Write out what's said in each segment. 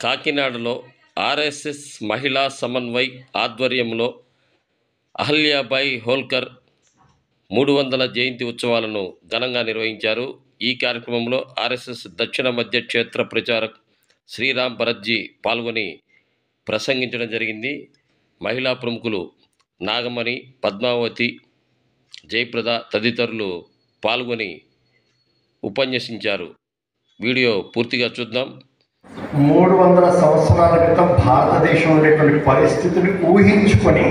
కాకినాడలో ఆర్ఎస్ఎస్ మహిళా సమన్వయ్ ఆధ్వర్యంలో అహల్యాబాయి హోల్కర్ 300వ జయంతి ఉత్సవాలను ఘనంగా నిర్వహించారు. ఈ కార్యక్రమంలో ఆర్ఎస్ఎస్ దక్షిణ మధ్య క్షేత్ర ప్రచారక్ శ్రీరామ్ భరత్జీ పాల్గొని ప్రసంగించడం జరిగింది. మహిళా ప్రముఖులు నాగమణి, పద్మావతి, జయప్రద తదితరులు పాల్గొని ఉపన్యసించారు. వీడియో పూర్తిగా చూద్దాం. 300 సంవత్సరాల క్రితం భారతదేశంలో ఉండేటువంటి పరిస్థితిని ఊహించుకొని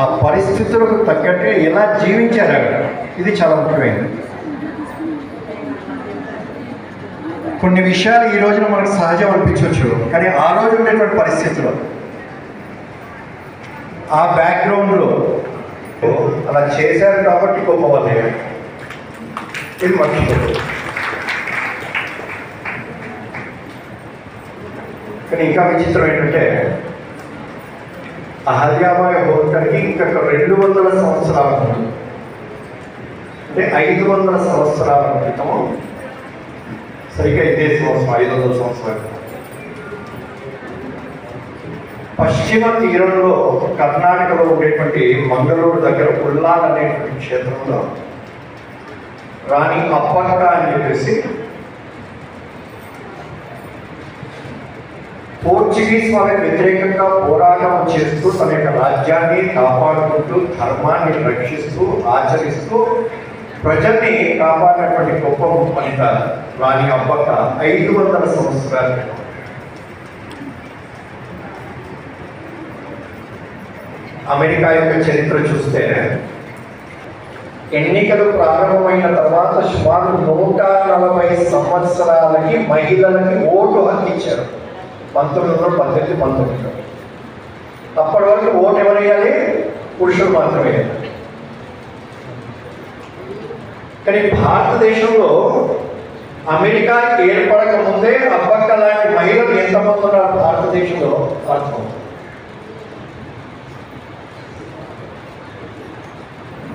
ఆ పరిస్థితులకు తగ్గట్టు ఎలా జీవించారు అక్కడ, ఇది చాలా ముఖ్యమైనది. కొన్ని విషయాలు ఈ రోజున మనకు సహజం అనిపించవచ్చు, కానీ ఆ రోజు ఉండేటువంటి పరిస్థితుల్లో ఆ బ్యాక్గ్రౌండ్లో అలా చేశారు కాబట్టి గొప్ప వాళ్ళే, ఇది మర్చిపోతుంది. కానీ ఇంకా విచిత్రం ఏంటంటే అహల్యాబాయి హోల్కర్కి ఇంకా 200 సంవత్సరాల ముందు, అంటే 500 సంవత్సరాల క్రితం, సరిగ్గా ఇదే సంవత్సరం 500 సంవత్సరాల క్రితం పశ్చిమ తీరంలో కర్ణాటకలో ఉండేటువంటి మంగళూరు దగ్గర ఉల్లాల్ అనేటువంటి క్షేత్రంలో రాణి అప్పక్క అని చెప్పేసి పోర్చుగీస్ వాళ్ళకి వ్యతిరేకంగా పోరాటం చేస్తూ తన యొక్క రాజ్యాన్ని కాపాడుకుంటూ ధర్మాన్ని రక్షిస్తూ ఆచరిస్తూ ప్రజల్ని కాపాడినటువంటి గొప్ప వనిత రాణి అప్పక్క 500 సంవత్సరాల క్రితం. అమెరికా యొక్క చరిత్ర చూస్తే ఎన్నికలు ప్రారంభమైన తర్వాత సుమారు 140 సంవత్సరాలకి మహిళలకి ఓటు హక్కు ఇచ్చారు. 1918-19. అప్పటి వరకు ఓటు ఎవరు వేయాలి? పురుషులు మాత్రమే. కానీ భారతదేశంలో అమెరికా ఏర్పడక ముందే అప్పక్క లాంటి మహిళలు ఎంతమంది ఉన్నారు భారతదేశంలో అర్థం.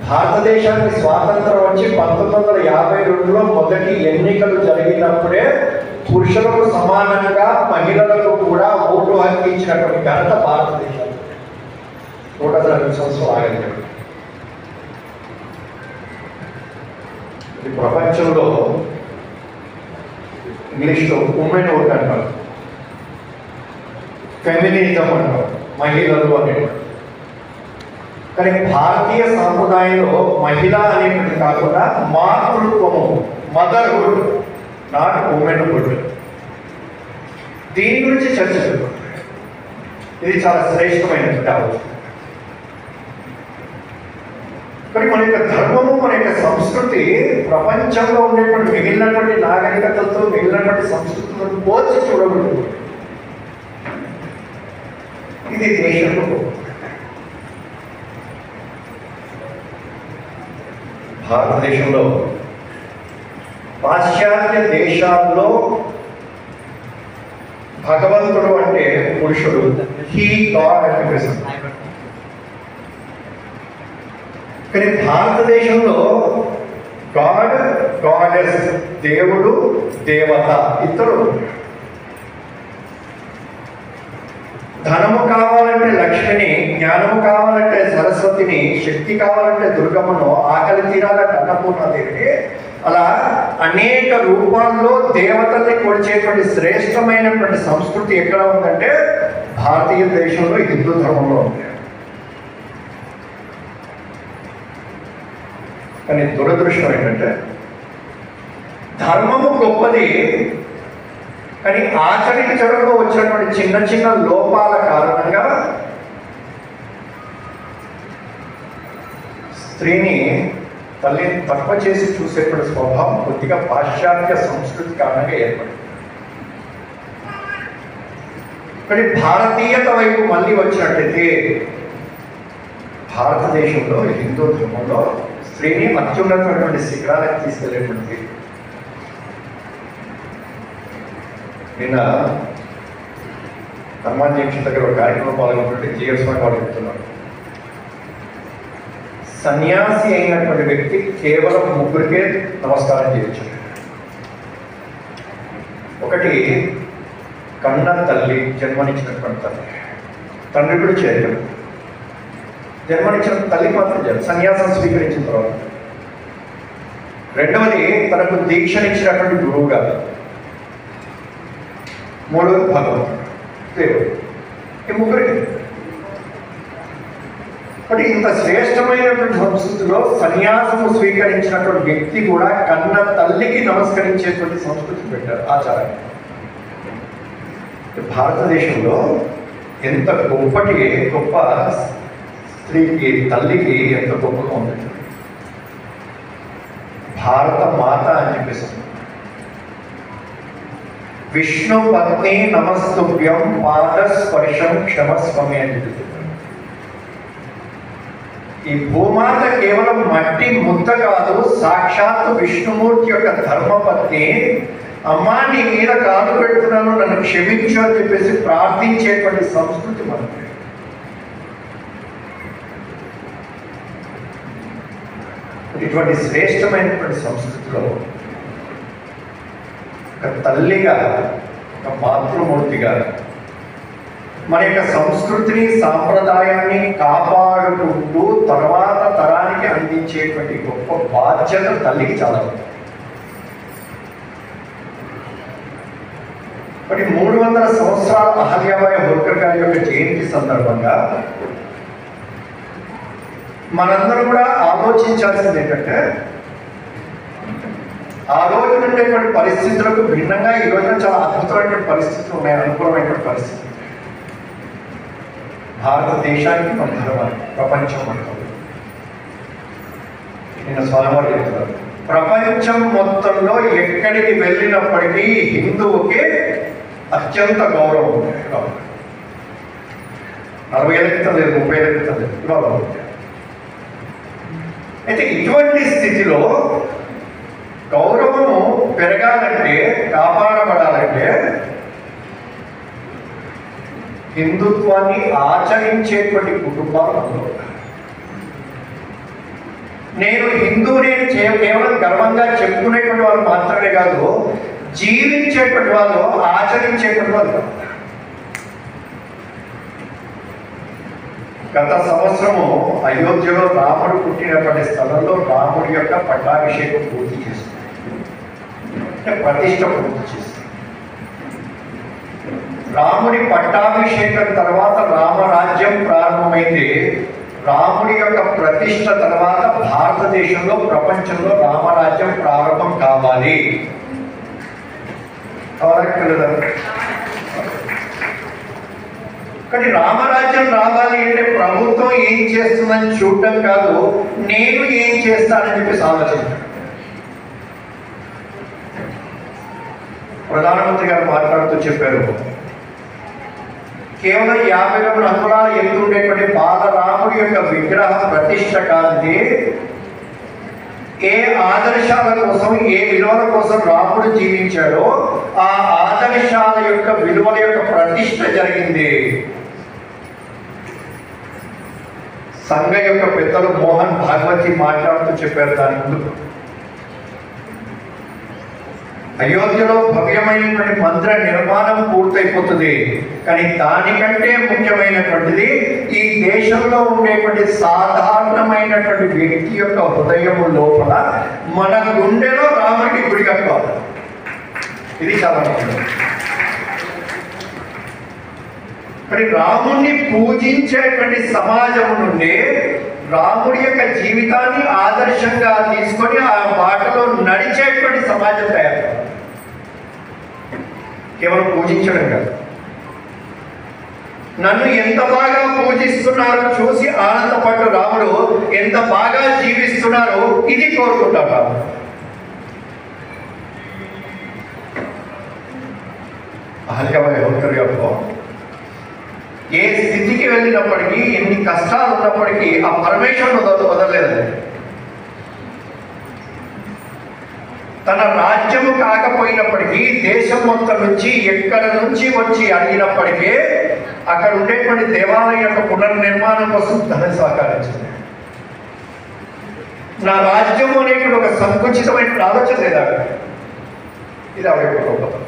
భారతదేశానికి స్వాతంత్రం వచ్చి 1952లో మొదటి ఎన్నికలు జరిగినప్పుడే పురుషులకు సమానంగా మహిళలకు కూడా ఓటు హక్కు ఇచ్చినటువంటి ఘనత భారతదేశం 140 సంవత్సరాలు ఆగింది. ప్రపంచంలో ఇంగ్లీష్లో ఉమెన్ ఓట్ అంటారు, ఫెమినిజం అంటారు, మహిళలు అనేవారు. కానీ భారతీయ సాంప్రదాయంలో మహిళ అనేటువంటి కాకుండా మాతృత్వము, మదర్హుడ్, నాట్ ఉమెన్హుడ్, దీని గురించి చర్చ జరుగుతుంది. ఇది చాలా శ్రేష్టమైనటువంటి ఆలోచన. కానీ మన యొక్క ధర్మము, మన యొక్క సంస్కృతి ప్రపంచంలో ఉండేటువంటి మిగిలినటువంటి నాగరికతలతో, మిగిలినటువంటి సంస్కృతులను పోల్చి చూడకూడదు. ఇది దేశంలో భారతదేశంలో పాశ్చాత్య దేశాల్లో భగవంతుడు అంటే పురుషుడు, హీ గాడ్ అని పిలుస్తారు. కానీ భారతదేశంలో గాడ్, గాడెస్, దేవుడు, దేవత ఇద్దరు. ధనము కావాలంటే లక్ష్మిని, జ్ఞానము కావాలంటే సరస్వతిని, శక్తి కావాలంటే దుర్గమ్మను, ఆకలి తీరాలంటే అన్నపూర్ణాదేవిని, అలా అనేక రూపాల్లో దేవతల్ని కొలిచేటువంటి శ్రేష్టమైనటువంటి సంస్కృతి ఎక్కడ ఉందంటే భారతీయ దేశంలో, హిందూ ధర్మంలో ఉంది. కానీ దురదృష్టం ఏంటంటే ధర్మము గొప్పది, కానీ ఆచరించడంలో వచ్చినటువంటి చిన్న చిన్న లోపాల కారణంగా స్త్రీని, తల్లిని తక్కువ చేసి చూసేటువంటి స్వభావం కొద్దిగా పాశ్చాత్య సంస్కృతి కారణంగా ఏర్పడింది. కానీ భారతీయత వైపు మళ్ళీ వచ్చినట్టయితే భారతదేశంలో, హిందూ ధర్మంలో స్త్రీని అత్యున్నతమైనటువంటి శిఖరాలకు తీసుకెళ్ళేటువంటి. నిన్న హనుమాన్ జంక్షన్ దగ్గర ఒక కార్యక్రమం పాల్గొన్నటువంటి జీఎస్ వాళ్ళు చెప్తున్నారు, సన్యాసి అయినటువంటి వ్యక్తి కేవలం 3కే నమస్కారం చేయొచ్చు. ఒకటి కన్న తల్లి, జన్మనిచ్చినటువంటి తల్లి, తండ్రి కూడా చేయగలరు. జన్మనిచ్చిన తల్లి మాత్రం చేయాలి సన్యాసం స్వీకరించిన తర్వాత. రెండవది తనకు దీక్షనిచ్చినటువంటి గురువు గారు. మూడవది భగవంతుడు, దేవుడు. ఈ ముగ్గురికి. బట్ ఇంత శ్రేష్టమైనటువంటి సంస్కృతిలో సన్యాసము స్వీకరించినటువంటి వ్యక్తి కూడా కన్న తల్లికి నమస్కరించేటువంటి సంస్కృతి పెట్టారు, ఆచారం. భారతదేశంలో ఎంత గొప్ప స్త్రీకి, తల్లికి ఎంత గొప్పగా ఉంది. భారత మాత అని చెప్పేసి విష్ణు పత్ని నమస్తుభ్యం పాదస్పర్శం క్షమస్వమి అని చెప్పి. ఈ భూమాత కేవలం మట్టి ముద్ద కాదు, సాక్షాత్తు విష్ణుమూర్తి యొక్క ధర్మపత్ని. అమ్మా నీ మీద కాలు పెడుతున్నాను, నన్ను క్షమించు అని చెప్పేసి ప్రార్థించేటువంటి సంస్కృతి మనకి. ఇటువంటి శ్రేష్టమైనటువంటి సంస్కృతిలో ఒక తల్లిగా, ఒక మాతృమూర్తిగా మన యొక్క సంస్కృతిని, సాంప్రదాయాన్ని కాపాడుకుంటూ తర్వాత తరానికి అందించేటువంటి గొప్ప బాధ్యత తల్లికి చాలా ఉంది. మరి 300 సంవత్సరాల అహల్యాబాయి హోల్కర్ గారి యొక్క జయంతి సందర్భంగా మనందరూ కూడా ఆలోచించాల్సింది ఏంటంటే, ఆ రోజు ఉండేటువంటి పరిస్థితులకు భిన్నంగా ఈ రోజున చాలా అద్భుతమైనటువంటి పరిస్థితులు ఉన్నాయి, అనుకూలమైనటువంటి పరిస్థితులు. భారతదేశానికి మన ధర్మం ప్రపంచం మొత్తం. నేను స్వామివారు చెప్తున్నారు, ప్రపంచం మొత్తంలో ఎక్కడికి వెళ్ళినప్పటికీ హిందువుకి అత్యంత గౌరవం ఉంది. 40 ఏళ్ళ క్రితం లేదు, 30 ఏళ్ళ క్రితం లేదు, గౌరవం ఉంది. అయితే ఇటువంటి స్థితిలో గౌరవము పెరగాలంటే, కాపాడబడాలంటే హిందుత్వాన్ని ఆచరించేటువంటి కుటుంబాలు. నేను హిందువుని కేవలం గర్వంగా చెప్పుకునేటువంటి వాళ్ళు మాత్రమే కాదు, జీవించేటువంటి వాళ్ళు, ఆచరించేటువంటి వాళ్ళు. గత సంవత్సరము అయోధ్యలో రాముడు పుట్టినటువంటి స్థలంలో రాముడి యొక్క పట్టాభిషేకం పూర్తి చేస్తుంది, ప్రతిష్ట పూర్తి చేస్తుంది. రాముడి పట్టాభిషేకం తర్వాత రామరాజ్యం ప్రారంభమైంది. రాముడి యొక్క ప్రతిష్ట తర్వాత భారతదేశంలో, ప్రపంచంలో రామరాజ్యం ప్రారంభం కావాలి. కానీ రామరాజ్యం రావాలి అంటే ప్రభుత్వం ఏం చేస్తుందని చూడటం కాదు, నేను ఏం చేస్తానని చెప్పేసి ఆలోచించాను. ప్రధానమంత్రి గారు మాట్లాడుతూ చెప్పారు, కేవలం 52 అంగుళాల ఎత్తు ఉండేటువంటి బాలరాముడి యొక్క విగ్రహ ప్రతిష్ట కాంతి ఏ ఆదర్శాల కోసం, ఏ విలువల కోసం రాముడు జీవించాడో ఆ ఆదర్శాల యొక్క విలువల యొక్క ప్రతిష్ట జరిగింది. సంఘ యొక్క పెద్దలు మోహన్ భాగవతి మాట్లాడుతూ చెప్పారు దాని ముందు, అయోధ్యలో భవ్యమైనటువంటి మందిర నిర్మాణం పూర్తయిపోతుంది, కానీ దానికంటే ముఖ్యమైనటువంటిది ఈ దేశంలో ఉండేటువంటి సాధారణమైనటువంటి వ్యక్తి యొక్క హృదయం లోపల, మన గుండెలో రాముడికి గుడి కట్టుకోవాలి. ఇది చాలా ముఖ్యం. మరి రాముణ్ణి పూజించేటువంటి సమాజం నుండి రాముడి యొక్క జీవితాన్ని ఆదర్శంగా తీసుకొని ఆ బాటలో నడిచేటువంటి సమాజం తయారు. కేవలం పూజించడం కాదు, నన్ను ఎంత బాగా పూజిస్తున్నారో చూసి ఆనందపడ్డ రాముడు ఎంత బాగా జీవిస్తున్నారో ఇది కోరుకుంటాడు రాముడు. అహల్యాబాయి హోల్కర్ గారు ఏ స్థితికి వెళ్ళినప్పటికీ, ఎన్ని కష్టాలు ఉన్నప్పటికీ ఆ పరమేశ్వరుడు వదలలేదండి. తన రాజ్యము కాకపోయినప్పటికీ దేశం మొత్తం నుంచి ఎక్కడ నుంచి వచ్చి అడిగినప్పటికీ అక్కడ ఉండేటువంటి దేవాలయం యొక్క పునర్నిర్మాణం కోసం ధనం సహకరించింది. నా రాజ్యము అనేటువంటి ఒక సంకుచితమైన ఆలోచన లేదా, ఇది ఆవిడ యొక్క గొప్పతనం.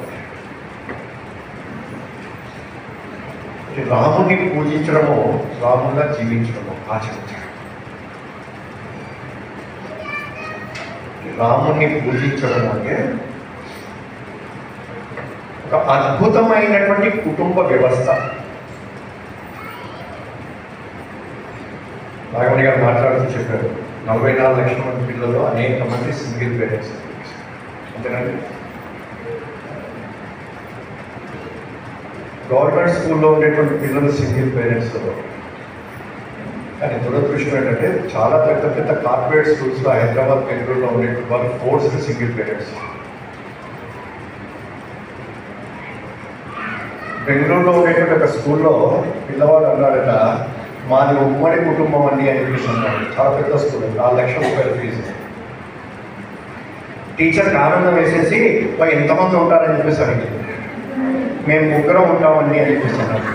రాముడిని పూజించడము, రాముడిగా జీవించడము, ఆచరించడం. రాముడిని పూజించడం అంటే ఒక అద్భుతమైనటువంటి కుటుంబ వ్యవస్థ. నాగమణి గారు మాట్లాడుతూ చెప్పారు, 44 లక్షల మంది పిల్లలు, అనేక మంది సింగిల్ పేరెంట్స్. అంతేనండి. గవర్నమెంట్ స్కూల్లో ఉండేటువంటి పిల్లలు సింగిల్ పేరెంట్స్. కానీ దురదృష్టం ఏంటంటే చాలా పెద్ద పెద్ద కార్పొరేట్ స్కూల్స్లో, హైదరాబాద్, బెంగళూరులో ఉండేటువంటి వాళ్ళు ఫోర్స్డ్ సింగిల్ పేరెంట్స్. బెంగళూరులో ఉండేటువంటి ఒక స్కూల్లో పిల్లవాడు అన్నాడట, మాది ఉమ్మడి కుటుంబం అండి అని చెప్పేసి అన్నాడు. చాలా పెద్ద స్కూల్, 4 లక్షల రూపాయల ఫీజు. టీచర్కి ఆనందం వేసేసి ఎంతమంది ఉంటారని చెప్పేసి అడిగింది. మేము 3 ఉంటామండి అని చెప్పేసి అన్నాడు.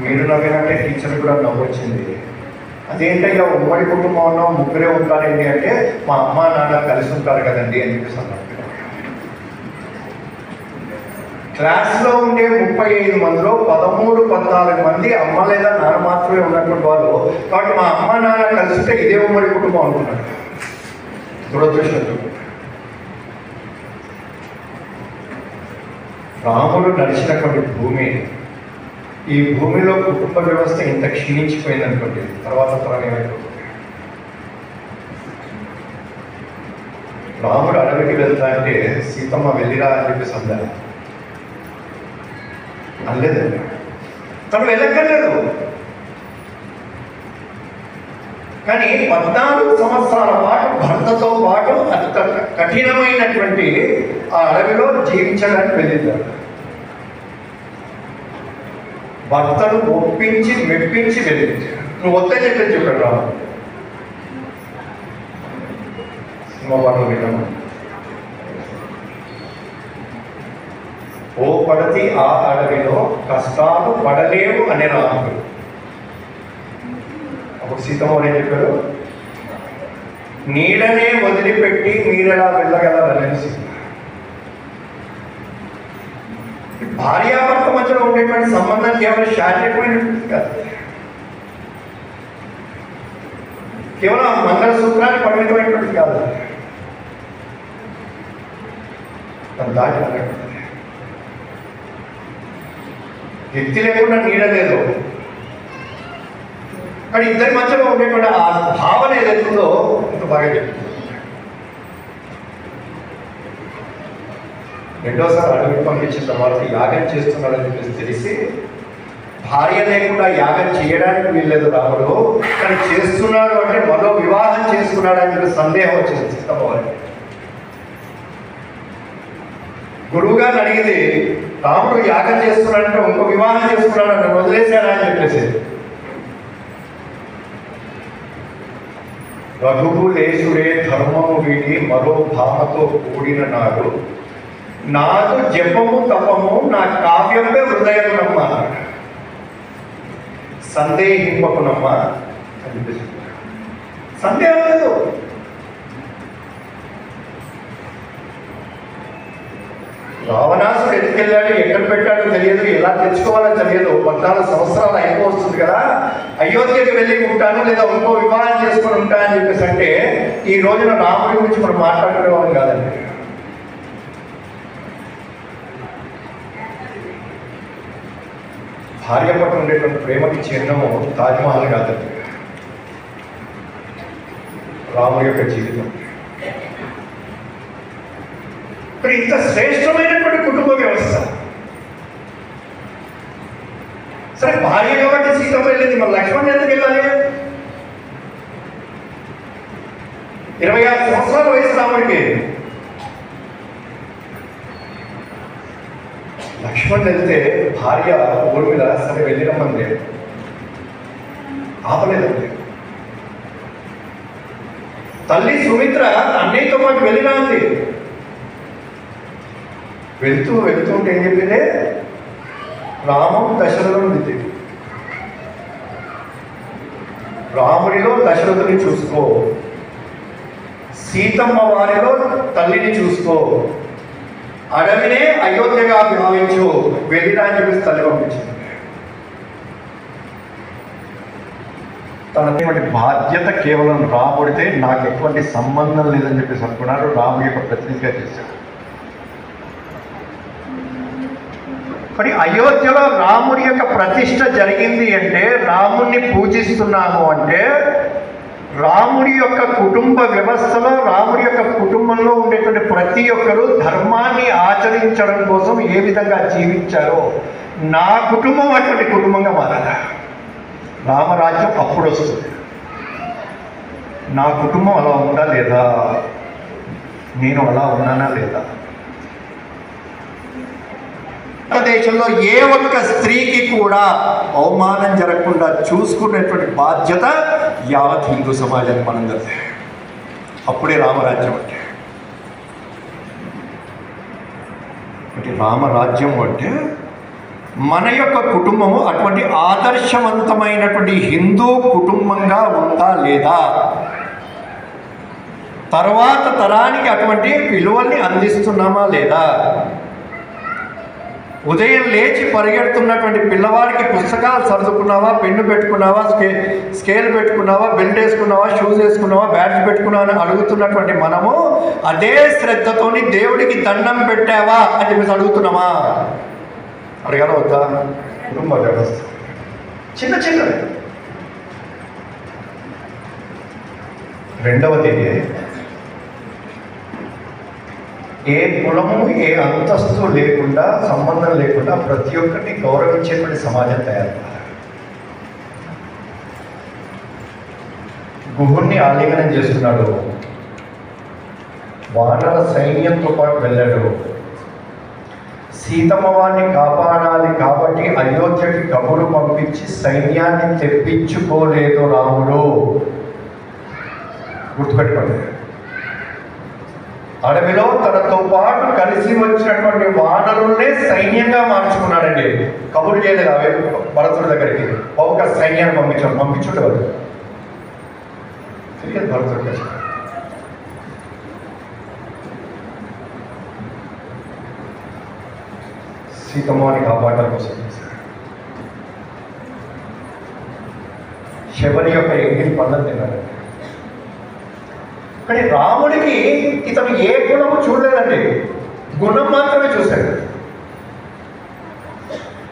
మీరు నవ్వినంటే టీచర్ కూడా నవ్వొచ్చింది. అదేంటయ్యా ఉమ్మడి కుటుంబంలో 3 ఉంటారండి అంటే, మా అమ్మ నాన్న కలిసి ఉంటారు కదండి అని చెప్పేసి అన్నాడు. క్లాస్లో ఉండే 35 మందిలో 13-14 మంది అమ్మ లేదా నాన్న మాత్రమే ఉన్నటువంటి వాళ్ళు. కాబట్టి మా అమ్మ నాన్న కలిసితే ఇదే ఉమ్మడి కుటుంబం అనుకున్నాడు. దురదృష్టం. రాముడు నడిచినటువంటి భూమి, ఈ భూమిలో కుటుంబ వ్యవస్థ ఇంత క్షీణించిపోయిందనుకోండి, తర్వాత తరం ఏమైపోతుంది? రాముడు అడవికి వెళ్తా అంటే సీతమ్మ వెళ్ళిరా అని చెప్పేసి అందాలి అనలేదండి. తను వెళ్ళక్కర్లేదు. కానీ 14 సంవత్సరాల పాటు భర్తతో పాటు అతి కఠినమైనటువంటి ఆ అడవిలో జీవించడానికి వెళ్ళింది. భర్తను ఒప్పించి మెప్పించి వెళ్ళింది. నువ్వు వద్దని చెప్పాడు రాముడు. సినిమా పాటలు విన్నాము. ఓ పడతి ఆ అడవిలో కష్టాలు పడలేవు అనే రాముడు. అప్పుడు సీతమ్మ ఏం చెప్పారు? నీడనే వదిలిపెట్టి మీరెలా వెళ్ళగలరని సీత. భార్యాభర్త మధ్యలో ఉండేటువంటి సంబంధం కేవలం శారీరకమైనటువంటి కాదు, కేవలం మంగళసూత్రానికి పరిమితమైనటువంటి కాదు, దాటి అన్నట్టు. వ్యక్తి లేకుండా నీడ లేదు. కానీ ఇద్దరి మధ్యలో ఉండేటువంటి ఆ భావన ఏదైతుందో ఇంత బాగా చెప్తుంది. రెండోసారి అడవికి పంపించిన తర్వాత యాగం చేస్తున్నాడని చెప్పేసి తెలిసి, భార్య లేకుండా యాగం చేయడానికి వీల్లేదు రాముడు, కానీ చేస్తున్నాడు అంటే మరో వివాహం చేసుకున్నాడు అని చెప్పి సందేహం వచ్చింది సీతమ్మవారికి. గురువుగారిని అడిగింది, రాముడు యాగం చేస్తున్నాడంటే ఇంకో వివాహం చేసుకున్నాడు అంటే వదిలేశాడా అని చెప్పేసి. రఘువు లేచుడే ధర్మము వీడి మరో భామతో కూడిన నాడు, నాదు జపము తపము నా కావ్యమే హృదయమునమ్మ, సందేహింపకునమ్మ అని చెప్పేసి. సందేహం లేదు. రావణాసుడు ఎత్తుకెళ్ళాడు, ఎక్కడ పెట్టాడో తెలియదు, ఎలా తెచ్చుకోవాలో తెలియదు. 14 సంవత్సరాలు అయిపోతుంది కదా, అయోధ్యకి వెళ్ళి ఉంటాను లేదా ఇంకో వివాహం చేసుకొని ఉంటానని చెప్పేసి అంటే, ఈ రోజున రాముడి గురించి మనం మాట్లాడుకునేవాళ్ళం కాదండి. భార్య పట్ల ఉండేటువంటి ప్రేమకి చిహ్నము తాజ్మహల్ కాదండి, రాముడి యొక్క జీవితం. ఇంత శ్రేష్టమైనటువంటి కుటుంబ వ్యవస్థ. సరే, భార్య కాబట్టి సీతమ్మ వెళ్ళింది, మరి లక్ష్మణ్ ఎందుకు వెళ్ళాలి? 26 సంవత్సరాల వయసు రాముడికి. లక్ష్మణ్ వెళ్తే భార్య ఊరి మీద సరే వెళ్ళిరమ్మంది, ఆపలేదండి. తల్లి సుమిత్ర అన్నయ్యతో పాటు వెళ్ళినా ఉంది. వెళ్తూ వెళ్తుంటే ఏం చెప్పిందే, రామం దశరథుని దిద్ది, రాముడిలో దశరథుని చూసుకో, సీతమ్మ వారిలో తల్లిని చూసుకో, అడవినే అయోధ్యగా భావించు, వెళ్ళినా అని చెప్పేసి తల్లి పంపించింది. తనటువంటి బాధ్యత కేవలం రాముడితే, నాకు ఎటువంటి సంబంధం లేదని చెప్పేసి అనుకున్నారు. రాముడి యొక్క ప్రతినిధిగా చేశారు. మరి అయోధ్యలో రాముడి యొక్క ప్రతిష్ట జరిగింది అంటే, రాముడిని పూజిస్తున్నాము అంటే, రాముడి యొక్క కుటుంబ వ్యవస్థలో, రాముడి యొక్క కుటుంబంలో ఉండేటువంటి ప్రతి ఒక్కరూ ధర్మాన్ని ఆచరించడం కోసం ఏ విధంగా జీవించారో నా కుటుంబం అటువంటి కుటుంబంగా మారాలి. రామరాజ్యం అప్పుడు వస్తుంది. నా కుటుంబం అలా ఉందా లేదా, నేను అలా ఉన్నానా లేదా? భారతదేశంలో ఏ ఒక్క స్త్రీకి కూడా అవమానం జరగకుండా చూసుకునేటువంటి బాధ్యత యావత్ హిందూ సమాజానికి మనందరిది. అప్పుడే రామరాజ్యం అంటే రామరాజ్యం అంటే మన యొక్క కుటుంబము అటువంటి ఆదర్శవంతమైనటువంటి హిందూ కుటుంబంగా ఉందా లేదా, తర్వాత తరానికి అటువంటి విలువల్ని అందిస్తున్నామా లేదా, ఉదయం లేచి పరిగెడుతున్నటువంటి పిల్లవాడికి పుస్తకాలు సర్దుకున్నావా, పెన్ను పెట్టుకున్నావా, స్కేల్ పెట్టుకున్నావా, బెల్ట్ వేసుకున్నావా, షూస్ వేసుకున్నావా, బ్యాడ్జ్ పెట్టుకున్నావా అని అడుగుతున్నటువంటి మనము అదే శ్రద్ధతోని దేవుడికి దండం పెట్టావా అని చెప్పేసి అడుగుతున్నామా? అడగాల వద్దా? కుటుంబ వ్యవస్థ చిన్న చిన్నది. రెండవది, ఏ కులము ఏ అంతస్తు లేకుండా, సంబంధం లేకుండా ప్రతి ఒక్కరిని గౌరవించేటువంటి సమాజం తయారు. గుహుణ్ణి ఆలింగనం చేస్తున్నాడు, వానర సైన్యంతో పాటు వెళ్ళాడు. సీతమ్మ వారిని కాపాడాలి కాబట్టి అయోధ్యకి కబురు పంపించి సైన్యాన్ని తెప్పించుకోలేదు రాముడు. గుర్తుపెట్టుకోండి. అడవిలో తనతో పాటు కలిసి వచ్చినటువంటి వానరుల్నే సైన్యంగా మార్చుకున్నాడండి. కబురు చేయలేదు అవే భరతుడి దగ్గరికి, ఒక సైన్యాన్ని పంపించుండేవాడు. తెలియదు భరతుడు. సీతమ్మని కాపాడడం కోసం చేశాడు. శబరి యొక్క ఎంగిలి పండ్లను తిన్నాడు. కానీ రాముడికి ఇతను ఏ గుణము చూడలేదండి, గుణం మాత్రమే చూశాడు.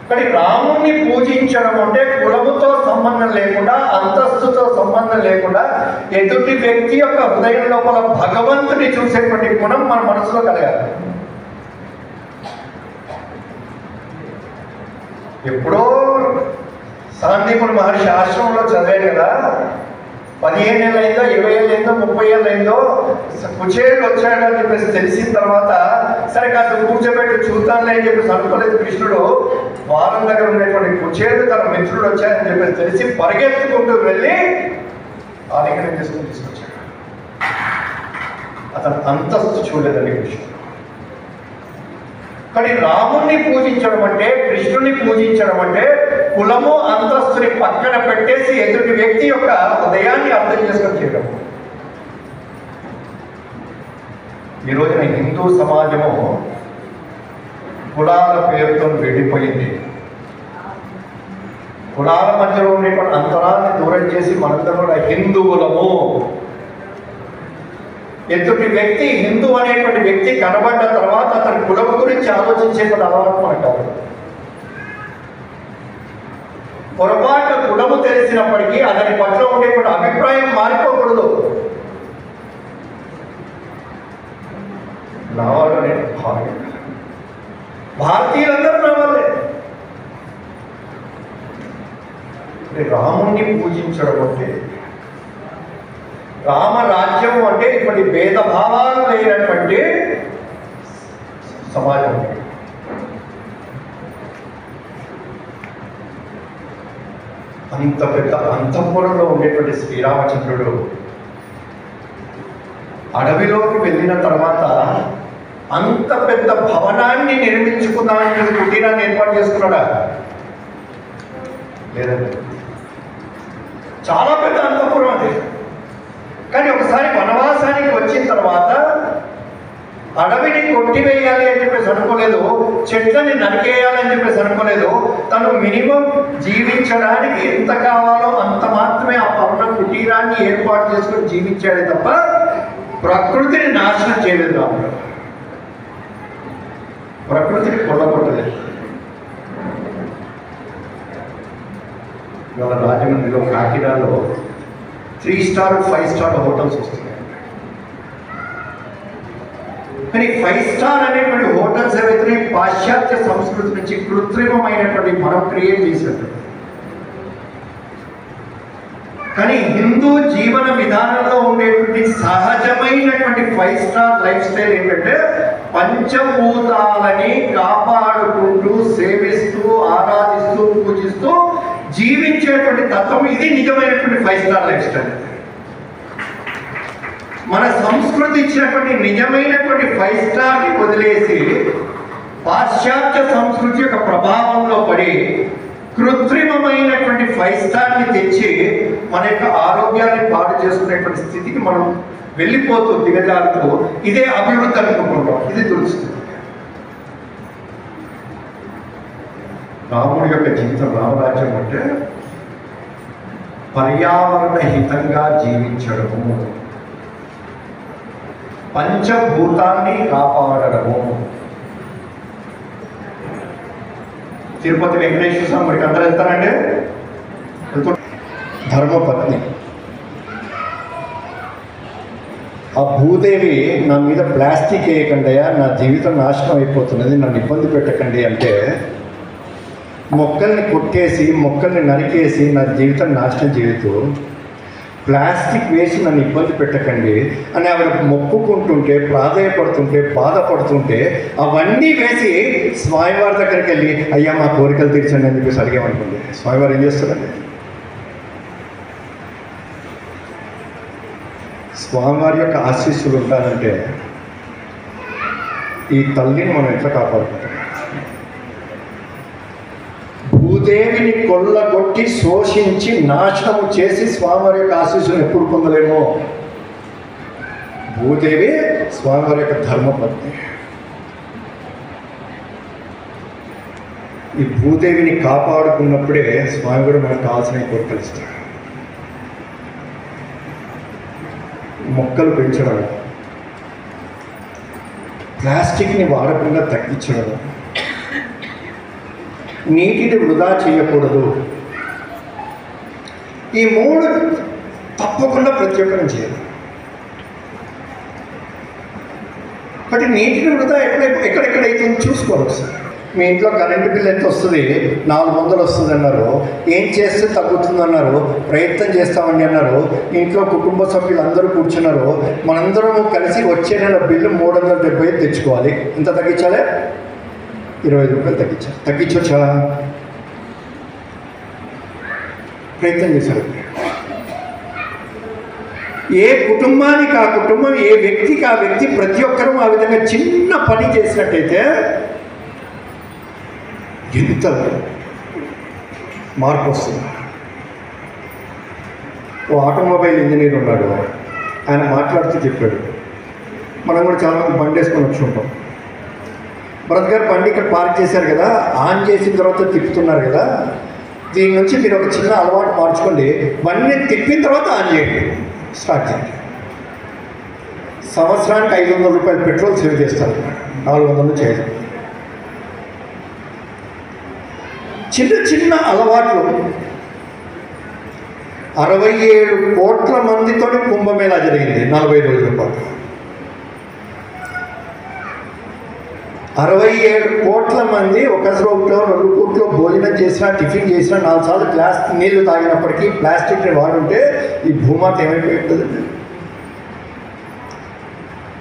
కానీ రాముణ్ణి పూజించడం అంటే కులముతో సంబంధం లేకుండా, అంతస్తుతో సంబంధం లేకుండా ఎదుటి వ్యక్తి యొక్క హృదయం లోపల భగవంతుని చూసేటువంటి గుణం మన మనసులో కలగాలి. ఎప్పుడో సాందీపుడు మహర్షి ఆశ్రమంలో చదివాడు కదా, 15 ఏళ్ళు అయిందో, 20 ఏళ్ళు అయిందో, 30 ఏళ్ళు అయిందో, కుచేరుడు వచ్చాడు అని చెప్పేసి తెలిసిన తర్వాత సరే కాస్త కూర్చోబెట్టి చూద్దాంలే అని చెప్పేసి అనుకోలేదు కృష్ణుడు. వారం దగ్గర ఉండేటువంటి కుచేరుడు తన మిత్రుడు వచ్చాడని చెప్పేసి తెలిసి పరిగెత్తుకుంటూ వెళ్ళి ఆలింగనం చేసుకుని తీసుకొచ్చాడు. అతను అంతస్తు చూడలేదని కృష్ణుడు. కానీ రాముణ్ణి పూజించడం అంటే, కృష్ణుని పూజించడం అంటే కులము అంతస్తుని పక్కన పెట్టేసి ఎదుటి వ్యక్తి యొక్క హృదయాన్ని అర్థం చేసుకొని చేయడం. ఈ రోజున హిందూ సమాజము కులాల పేరుతో విడిపోయింది. కులాల మధ్యలో ఉండేటువంటి అంతరాన్ని దూరం చేసి మనందరం కూడా హిందువులము. ఎదుటి వ్యక్తి హిందూ అనేటువంటి వ్యక్తి కనబడ్డ తర్వాత అతని కులం గురించి ఆలోచించేటువంటి అలవాటు అంటారు. పొరపాటు కులము తెలిసినప్పటికీ అతని పట్ల ఉండేటువంటి అభిప్రాయం మారిపోకూడదు. నా వాళ్ళు నేను భారతీయులందరూ నా వాళ్ళే. రాముణ్ణి పూజించడం అంటే, రామరాజ్యం అంటే ఇటువంటి భేదభావాలు లేనటువంటి సమాజం. అంత పెద్ద అంతఃపురంలో ఉండేటువంటి శ్రీరామచంద్రుడు అడవిలోకి వెళ్ళిన తర్వాత అంత పెద్ద భవనాన్ని నిర్మించుకుందామని కుటీరాన్ని ఏర్పాటు చేసుకున్నాడా? లేదండి. చాలా పెద్ద అంతఃపురం అది. కానీ ఒకసారి వనవాసానికి వచ్చిన తర్వాత అడవిని కొట్టివేయాలి అని చెప్పేసి అనుకోలేదు, చెట్లని నరికేయాలని చెప్పేసి అనుకోలేదు. తను మినిమం జీవించడానికి ఎంత కావాలో అంత మాత్రమే ఆ పర్ణ కుటీరాన్ని ఏర్పాటు చేసుకొని జీవించాడే తప్ప ప్రకృతిని నాశనం చేయలేదు. రాముడు ప్రకృతిని కొల్లగొట్టలేదు. ఇవాళ రాజమండ్రిలో, కాకినాడలో 3 స్టార్ 5 స్టార్ హోటల్స్ వస్తున్నాయి. కానీ 5 స్టార్ అనేటువంటి హోటల్స్ ఏవైతే పాశ్చాత్య సంస్కృతి నుంచి కృత్రిమమైనటువంటి మనం క్రియేట్ చేసేది. కానీ హిందూ జీవన విధానంలో ఉండేటువంటి సహజమైనటువంటి 5 స్టార్ లైఫ్ స్టైల్ ఏంటంటే పంచభూతాలని కాపాడుకుంటూ, సేవిస్తూ, ఆరాధిస్తూ, పూజిస్తూ జీవించేటువంటి తత్వం. ఇది నిజమైనటువంటి 5 స్టార్ లైఫ్ స్టైల్. మన సంస్కృతి ఇచ్చినటువంటి నిజమైనటువంటి 5 స్టార్ని వదిలేసి పాశ్చాత్య సంస్కృతి యొక్క ప్రభావంలో పడి కృత్రిమమైనటువంటి 5 స్టార్ని తెచ్చి మన యొక్క ఆరోగ్యాన్ని పాడు చేసుకునేటువంటి స్థితికి మనం వెళ్ళిపోతూ దిగజారుతూ ఇదే అభివృద్ధి అనుకుంటున్నాం. ఇది దురుస్తుంది. రాముడి యొక్క జీవితం, రామరాజ్యం అంటే పర్యావరణ హితంగా జీవించడము, పంచభూతాన్ని కాపాడడము. తిరుపతి వెంకటేశ్వర స్వామి మరికి అందరూ వెళ్తారండి. ధర్మపత్ని ఆ భూదేవి నా మీద ప్లాస్టిక్ వేయకండియా, నా జీవితం నాశనం అయిపోతున్నది, నన్ను ఇబ్బంది పెట్టకండి అంటే మొక్కల్ని కొట్టేసి, మొక్కల్ని నరికేసి నా జీవితం నాశనం చేస్తూ ప్లాస్టిక్ వేసి నన్ను ఇబ్బంది పెట్టకండి అని ఆవిడ మొక్కుకుంటుంటే, ప్రాధేయపడుతుంటే, బాధపడుతుంటే అవన్నీ వేసి స్వామివారి దగ్గరికి వెళ్ళి అయ్యా మా కోరికలు తీర్చండి అని చెప్పేసి అడిగామనుకోండి, స్వామివారు ఏం చేస్తారండి? స్వామివారి యొక్క ఆశీస్సులు ఉంటానంటే ఈ తల్లిని మనం ఎట్లా కాపాడుకుంటాం? భూదేవిని కొల్లగొట్టి శోషించి నాశనము చేసి స్వామివారి యొక్క ఆశీస్సులు ఎప్పుడు పొందలేమో. భూదేవి స్వామివారి యొక్క ధర్మపత్ని. ఈ భూదేవిని కాపాడుకున్నప్పుడే స్వామి కూడా మనకు కావాల్సిన కోరికలు ఇస్తాడు. మొక్కలు పెంచడం, ప్లాస్టిక్ని వాడకుండా తగ్గించడం, నీటిని వృధా చేయకూడదు. ఈ 3 తప్పకుండా ప్రతి ఒక్కరం చేయాలి. కాబట్టి నీటిని వృధా ఎక్కడెక్కడైతే చూసుకోవాలి సార్. మీ ఇంట్లో కరెంటు బిల్ ఎంత వస్తుంది? 400 వస్తుంది అన్నారు. ఏం చేస్తే తగ్గుతుంది అన్నారు. ప్రయత్నం చేస్తామని అన్నారు. ఇంట్లో కుటుంబ సభ్యులు అందరూ కూర్చున్నారు. మనందరం కలిసి వచ్చే నెల బిల్లు 370 తెచ్చుకోవాలి. ఎంత తగ్గించాలి? 20 రూపాయలు తగ్గించాలి. తగ్గించవచ్చా? ప్రయత్నం చేశారు. ఏ కుటుంబానికి ఆ కుటుంబం, ఏ వ్యక్తికి ఆ వ్యక్తి, ప్రతి ఒక్కరూ ఆ విధంగా చిన్న పని చేసినట్టయితే ఎంత మార్పు వస్తుంది. ఓ ఆటోమొబైల్ ఇంజనీర్ ఉన్నాడు. ఆయన మాట్లాడుతూ చెప్పాడు, మనం కూడా చాలా మంది బండి వేసుకొని వచ్చి ఉంటాం. భరత్ గారు బండి ఇక్కడ పార్క్ చేశారు కదా, ఆన్ చేసిన తర్వాత తిప్పుతున్నారు కదా, దీని నుంచి మీరు ఒక చిన్న అలవాటు మార్చుకోండి. బండిని తిప్పిన తర్వాత ఆన్ చేయండి, స్టార్ట్ చేయండి. సంవత్సరానికి 500 రూపాయలు పెట్రోల్ సేవ్ చేస్తారు. 400 చేయదు. చిన్న చిన్న అలవాట్లు 67 కోట్ల మందితో కుంభమేళా జరిగింది 40 రోజుల పాటు. 67 కోట్ల మంది ఒక రోజులో 2 పూట్లో భోజనం చేసినా, టిఫిన్ చేసినా, 4 సార్లు గ్లాస్ నీళ్లు తాగినప్పటికీ ప్లాస్టిక్ని వాడుంటే ఈ భూమాత ఏమైపోయి ఉంటుందండి?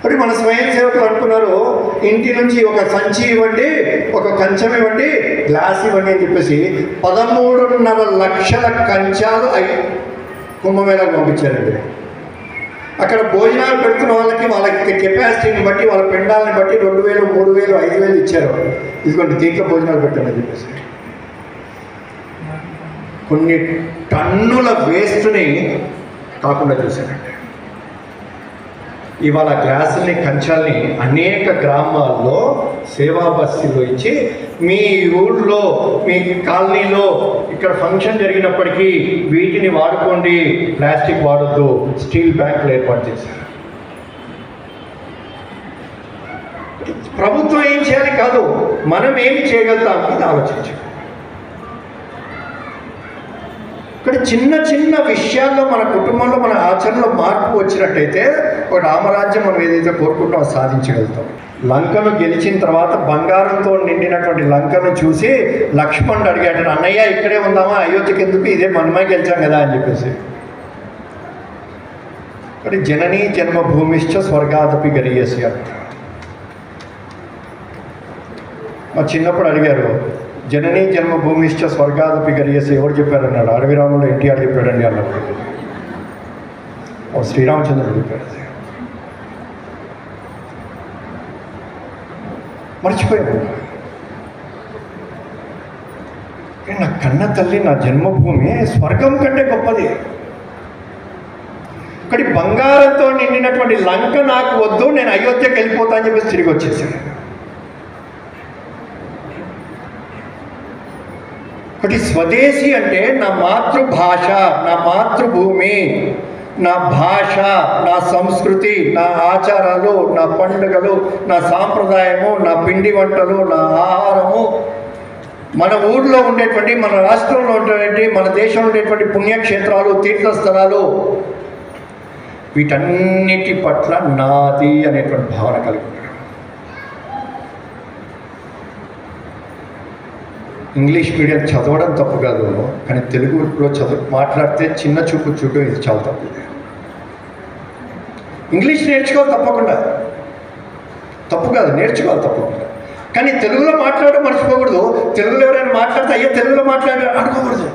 మరి మన స్వయం సేవకులు అనుకున్నారు, ఇంటి నుంచి ఒక సంచి ఇవ్వండి, ఒక కంచం ఇవ్వండి, గ్లాస్ ఇవ్వండి అని చెప్పేసి 13.5 లక్షల కంచాలు కుంభమేళాకు పంపించారండి. అక్కడ భోజనాలు పెడుతున్న వాళ్ళకి కెపాసిటీని బట్టి, వాళ్ళ పిండాలని బట్టి 2000, 3000, 5000 ఇచ్చారు. ఇదిగోండి దీంట్లో భోజనాలు పెట్టండి అని చెప్పేసి కొన్ని టన్నుల వేస్ట్ని కాకుండా చూశారండి. ఇవాళ గ్లాసుల్ని కంచాల్ని అనేక గ్రామాల్లో సేవా బస్తీలో ఇచ్చి మీ ఊళ్ళో మీ కాలనీలో ఇక్కడ ఫంక్షన్ జరిగినప్పటికీ వీటిని వాడుకోండి, ప్లాస్టిక్ వాడొద్దు, స్టీల్ బ్యాంకులు ఏర్పాటు చేశారు. ప్రభుత్వం ఏం చేయాలి కాదు, మనం ఏమి చేయగలుగుతాం ఇది ఆలోచించాలి. ఇక్కడ చిన్న చిన్న విషయాల్లో మన కుటుంబంలో మన ఆచరణలో మార్పు వచ్చినట్టయితే ఒక రామరాజ్యం మనం ఏదైతే కోరుకుంటామో సాధించగలుగుతాం. లంకను గెలిచిన తర్వాత బంగారంతో నిండినటువంటి లంకను చూసి లక్ష్మణుడు అడిగాడు, అన్నయ్య ఇక్కడే ఉందామా, అయోధ్యకి ఎందుకు, ఇదే మనమే గెలిచాం కదా అని చెప్పేసి. ఇక్కడ జననీ జన్మభూమిశ్చ స్వర్గాదపి గరీయసి అంట. మా చిన్నప్పుడు అడిగారు, జననీ జన్మభూమిశ్చ స్వర్గాదపి గరీయసి ఎవరు చెప్పారు అన్నాడు. అడవి రాములు ఎన్టీఆర్ చెప్పాడండి అన్నప్పుడు. శ్రీరామచంద్రుడు చెప్పాడు. మర్చిపోయాను. నా కన్న తల్లి, నా జన్మభూమి స్వర్గం కంటే గొప్పది. ఇక్కడి బంగారంతో నిండినటువంటి లంక నాకు వద్దు, నేను అయోధ్యకి వెళ్ళిపోతా అని చెప్పేసి తిరిగి వచ్చేసాను. ఒకటి స్వదేశీ అంటే నా మాతృభాష, నా మాతృభూమి, నా భాష, నా సంస్కృతి, నా ఆచారాలు, నా పండుగలు, నా సాంప్రదాయము, నా పిండి వంటలు, నా ఆహారము, మన ఊర్లో ఉండేటువంటి, మన రాష్ట్రంలో ఉండేటువంటి, మన దేశంలో ఉండేటువంటి పుణ్యక్షేత్రాలు, తీర్థస్థలాలు, వీటన్నిటి పట్ల నాది అనేటువంటి భావన కలిగి ఉంటాడు. ఇంగ్లీష్ మీడియం చదవడం తప్పు కాదు, కానీ తెలుగులో మాట్లాడితే చిన్న చూపు చూడడం ఇది చాలా తప్పు. ఇంగ్లీష్ నేర్చుకోవాలి తప్పకుండా, తప్పు కాదు, నేర్చుకోవాలి తప్పకుండా. కానీ తెలుగులో మాట్లాడడం మర్చిపోకూడదు. తెలుగులో ఎవరైనా మాట్లాడితే అయ్యో తెలుగులో మాట్లాడారు అనుకోకూడదు.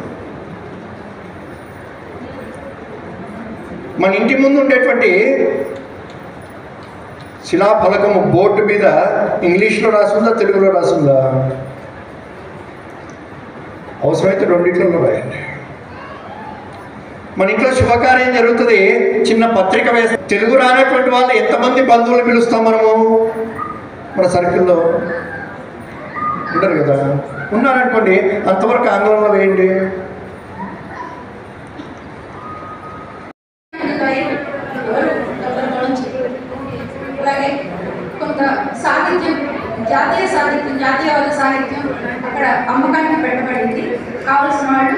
మన ఇంటి ముందు ఉండేటువంటి శిలాఫలకము బోర్డు మీద ఇంగ్లీష్లో రాసిందా తెలుగులో రాసిందా? అవసరమైతే రెండింటిలో రాయండి. మన ఇంట్లో శుభకార్యం జరుగుతుంది, చిన్న పత్రిక వేస్తే తెలుగు రానటువంటి వాళ్ళు ఎంతమంది బంధువులు పిలుస్తాం మనము? మన సర్కిల్లో ఉండరు కదా. ఉన్నారనుకోండి, అంతవరకు ఆంగ్లంలో వేయండి. అలాగే కొంత సాహిత్యం, జాతీయవాద సాహిత్యం అక్కడ అమ్మకానికి పెట్టబడింది. కావలసిన వాళ్ళు